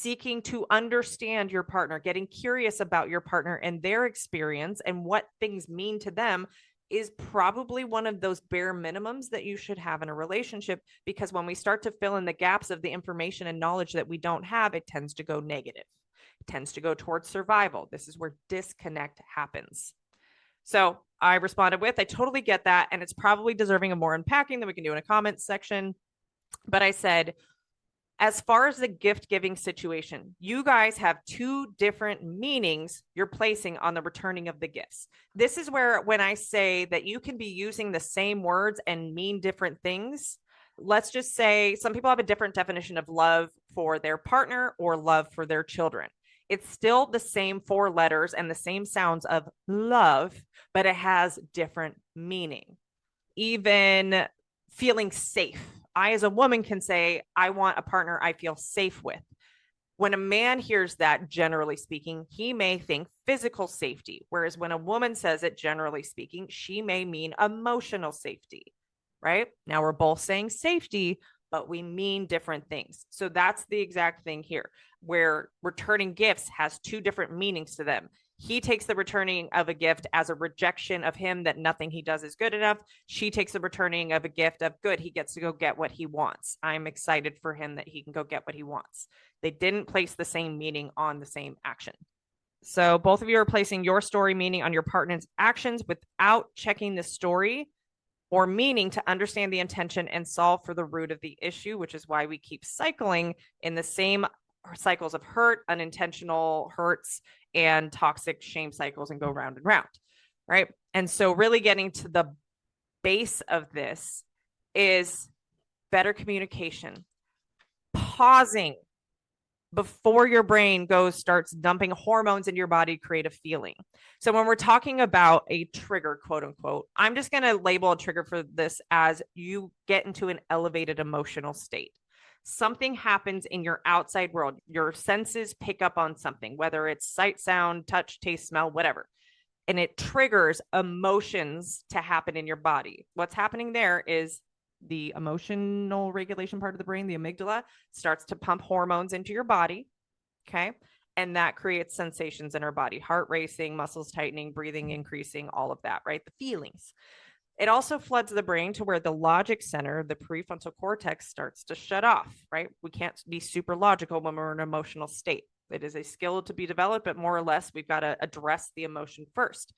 seeking to understand your partner, getting curious about your partner and their experience and what things mean to them is probably one of those bare minimums that you should have in a relationship, because when we start to fill in the gaps of the information and knowledge that we don't have, it tends to go negative. It tends to go towards survival. This is where disconnect happens. So I responded with, I totally get that. And it's probably deserving of more unpacking that we can do in a comment section. But I said, as far as the gift giving situation, you guys have two different meanings you're placing on the returning of the gifts. This is where, when I say that you can be using the same words and mean different things, let's just say some people have a different definition of love for their partner or love for their children. It's still the same four letters and the same sounds of love, but it has different meaning. Even feeling safe. I, as a woman, can say, I want a partner I feel safe with. When a man hears that, generally speaking, he may think physical safety. Whereas when a woman says it, generally speaking, she may mean emotional safety, right? Now we're both saying safety, but we mean different things. So that's the exact thing here, where returning gifts has two different meanings to them. He takes the returning of a gift as a rejection of him, that nothing he does is good enough. She takes the returning of a gift of good. He gets to go get what he wants. I'm excited for him that he can go get what he wants. They didn't place the same meaning on the same action. So both of you are placing your story meaning on your partner's actions without checking the story or meaning to understand the intention and solve for the root of the issue, which is why we keep cycling in the same cycles of hurt, unintentional hurts, and toxic shame cycles, and go round and round, right? And so really getting to the base of this is better communication, pausing before your brain starts dumping hormones into your body, create a feeling. So when we're talking about a trigger, quote unquote, I'm just going to label a trigger for this as you get into an elevated emotional state. Something happens in your outside world. Your senses pick up on something, whether it's sight, sound, touch, taste, smell, whatever. And it triggers emotions to happen in your body. What's happening there is the emotional regulation part of the brain, the amygdala, starts to pump hormones into your body. Okay. And that creates sensations in our body, heart racing, muscles tightening, breathing increasing, all of that, right? The feelings. It also floods the brain to where the logic center, the prefrontal cortex, starts to shut off, right? We can't be super logical when we're in an emotional state. It is a skill to be developed, but more or less, we've got to address the emotion first.